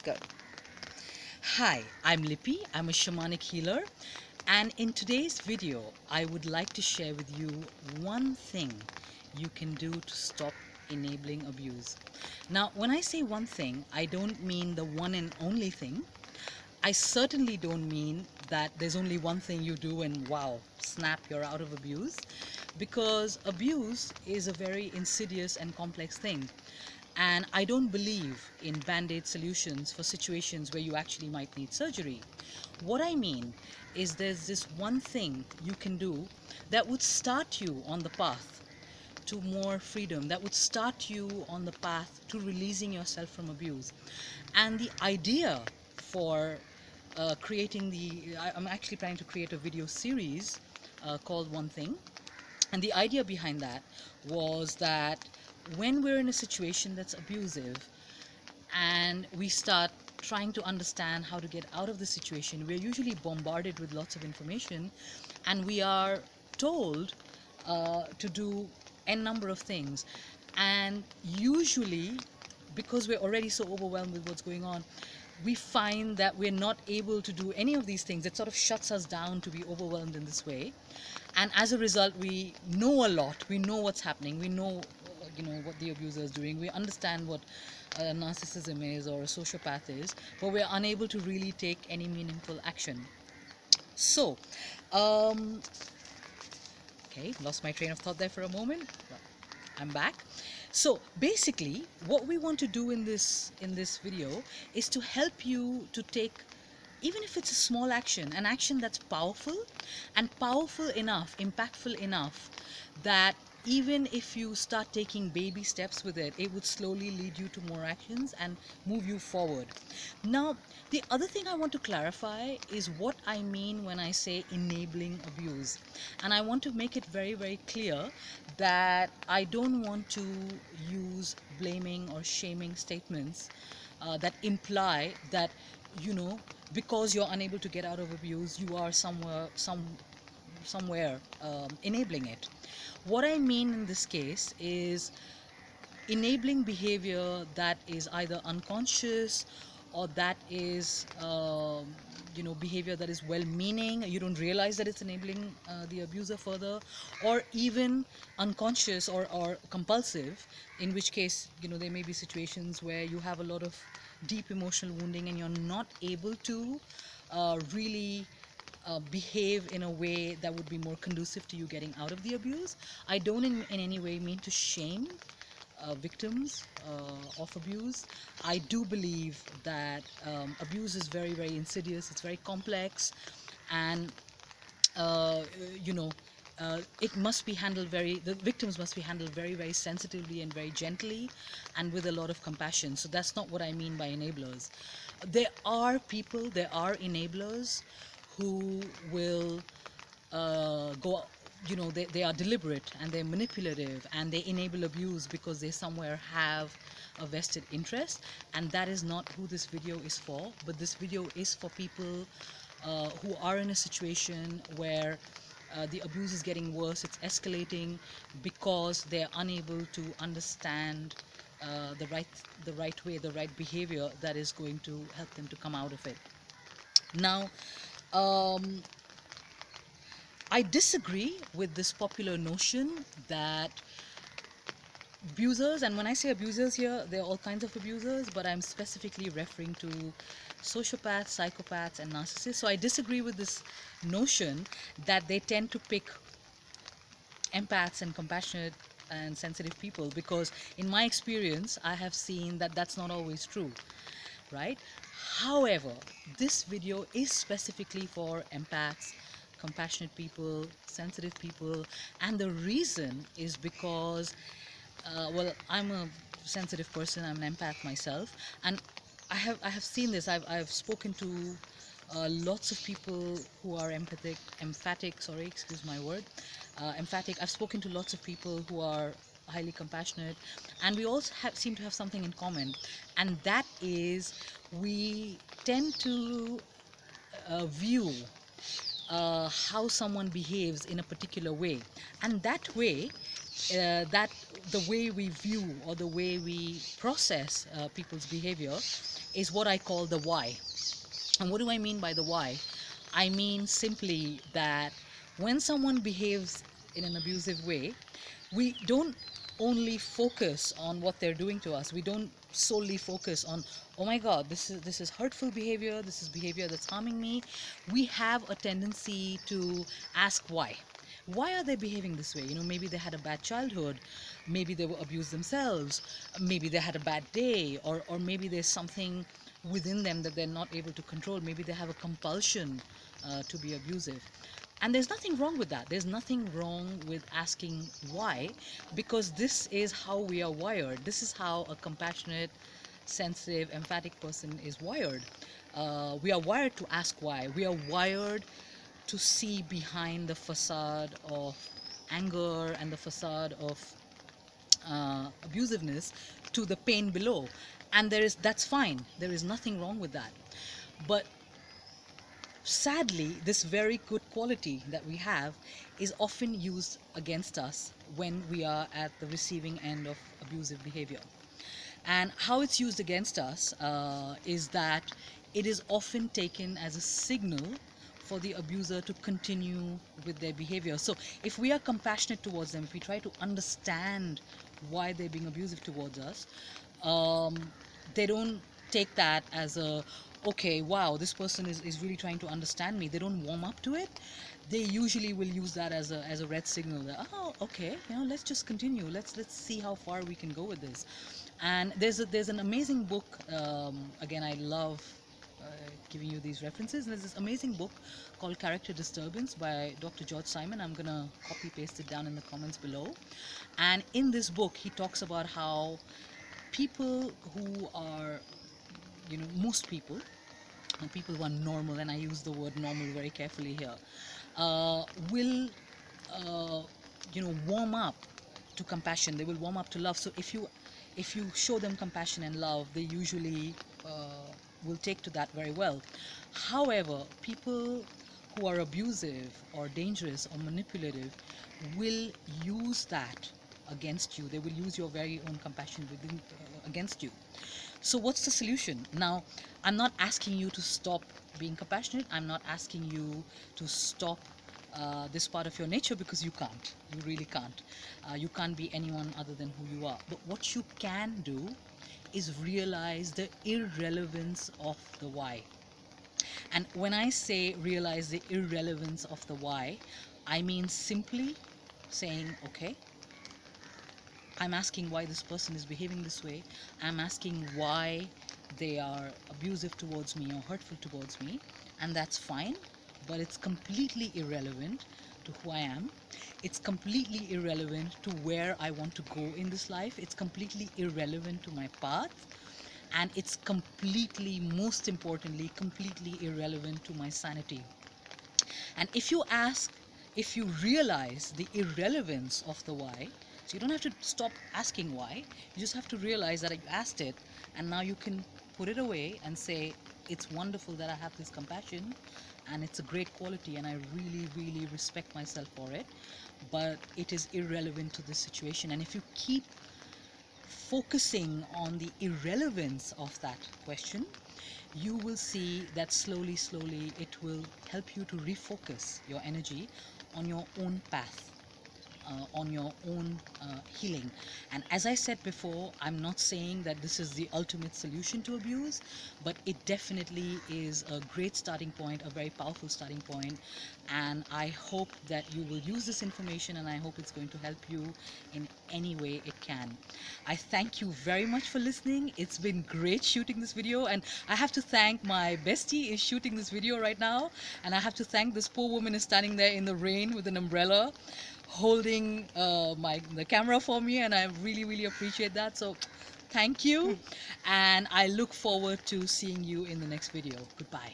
go. Hi, I'm Lippy. I'm a shamanic healer, and in today's video I would like to share with you one thing you can do to stop enabling abuse. Now, when I say one thing, I don't mean the one and only thing. I certainly don't mean that there's only one thing you do and wow, snap, you're out of abuse, because abuse is a very insidious and complex thing. And I don't believe in band-aid solutions for situations where you actually might need surgery. What I mean is there's this one thing you can do that would start you on the path to more freedom, that would start you on the path to releasing yourself from abuse. And the idea for I'm actually planning to create a video series called One Thing. And the idea behind that was that when we're in a situation that's abusive and we start trying to understand how to get out of the situation, we're usually bombarded with lots of information and we are told to do n number of things. And usually, because we're already so overwhelmed with what's going on, we find that we're not able to do any of these things. It sort of shuts us down to be overwhelmed in this way. And as a result, we know a lot. We know what's happening. We know, what the abuser is doing. We understand what narcissism is or a sociopath is, but we're unable to really take any meaningful action. So, okay, lost my train of thought there for a moment. I'm back. So basically, what we want to do in this video is to help you to take, even if it's a small action, an action that's powerful and powerful enough, impactful enough, that even if you start taking baby steps with it, it would slowly lead you to more actions and move you forward. Now, the other thing I want to clarify is what I mean when I say enabling abuse. And I want to make it very, very clear that I don't want to use blaming or shaming statements that imply that, because you're unable to get out of abuse, you are somewhere enabling it. What I mean in this case is enabling behavior that is either unconscious or that is behavior that is well-meaning. You don't realize that it's enabling the abuser further, or even unconscious or compulsive, in which case there may be situations where you have a lot of deep emotional wounding and you're not able to really behave in a way that would be more conducive to you getting out of the abuse. I don't in any way mean to shame victims of abuse. I do believe that abuse is very, very insidious, it's very complex, and uh, you know it must be handled the victims must be handled very, very sensitively and very gently and with a lot of compassion. So that's not what I mean by enablers. There are enablers who will go, they are deliberate and they're manipulative and they enable abuse because they somewhere have a vested interest, and that is not who this video is for. But this video is for people who are in a situation where the abuse is getting worse, it's escalating, because they're unable to understand the right way, the right behavior that is going to help them to come out of it. Now, I disagree with this popular notion that abusers, and when I say abusers here, there are all kinds of abusers, but I'm specifically referring to sociopaths, psychopaths, and narcissists. So I disagree with this notion that they tend to pick empaths and compassionate and sensitive people, because in my experience, I have seen that that's not always true, right? However, this video is specifically for empaths, compassionate people, sensitive people, and the reason is because well, I'm a sensitive person, I'm an empath myself, and I have seen this. I've spoken to lots of people who are emphatic, sorry, excuse my word, emphatic. I've spoken to lots of people who are highly compassionate, and we all seem to have something in common, and that is we tend to view how someone behaves in a particular way, and that way that the way we view or the way we process people's behavior is what I call the why. And what do I mean by the why? I mean simply that when someone behaves in an abusive way, we don't only focus on what they're doing to us. We don't solely focus on, oh my God, this is hurtful behavior, this is behavior that's harming me. We have a tendency to ask why. Why are they behaving this way? Maybe they had a bad childhood, maybe they were abused themselves, maybe they had a bad day, or maybe there's something within them that they're not able to control. Maybe they have a compulsion to be abusive. And there's nothing wrong with that. There's nothing wrong with asking why, because this is how we are wired. This is how a compassionate, sensitive, emphatic person is wired. We are wired to ask why. We are wired to see behind the facade of anger and the facade of abusiveness to the pain below. And that's fine. There is nothing wrong with that. But sadly, this very good quality that we have is often used against us when we are at the receiving end of abusive behavior. And how it's used against us is that it is often taken as a signal for the abuser to continue with their behavior. So if we are compassionate towards them, if we try to understand why they're being abusive towards us, um, they don't take that as a, okay, wow, this person is really trying to understand me. They don't warm up to it. They usually will use that as a red signal that, oh, okay, let's just continue. Let's see how far we can go with this. And there's an amazing book. Again, I love giving you these references. And there's this amazing book called Character Disturbance by Dr. George Simon. I'm gonna copy paste it down in the comments below. And in this book, he talks about how people who are, most people, and people who are normal, and I use the word normal very carefully here, will, warm up to compassion. They will warm up to love. So if you show them compassion and love, they usually will take to that very well. However, people who are abusive or dangerous or manipulative will use that against you. They will use your very own compassion against you. So what's the solution? Now, I'm not asking you to stop being compassionate. I'm not asking you to stop this part of your nature, because you can't. You really can't. You can't be anyone other than who you are. But what you can do is realize the irrelevance of the why. And when I say realize the irrelevance of the why, I mean simply saying, okay, I'm asking why this person is behaving this way. I'm asking why they are abusive towards me or hurtful towards me, and that's fine, but it's completely irrelevant to who I am. It's completely irrelevant to where I want to go in this life. It's completely irrelevant to my path, and it's completely, most importantly, completely irrelevant to my sanity. And if you realize the irrelevance of the why, so you don't have to stop asking why, you just have to realize that you asked it, and now you can put it away and say, it's wonderful that I have this compassion, and it's a great quality, and I really, really respect myself for it, but it is irrelevant to this situation. And if you keep focusing on the irrelevance of that question, you will see that slowly, slowly, it will help you to refocus your energy on your own path, on your own healing. And as I said before, I'm not saying that this is the ultimate solution to abuse, but it definitely is a great starting point, a very powerful starting point. And I hope that you will use this information, and I hope it's going to help you in any way it can. I thank you very much for listening. It's been great shooting this video, and I have to thank my bestie is shooting this video right now, and I have to thank this poor woman is standing there in the rain with an umbrella holding the camera for me, and I really, really appreciate that. So thank you, and I look forward to seeing you in the next video. Goodbye.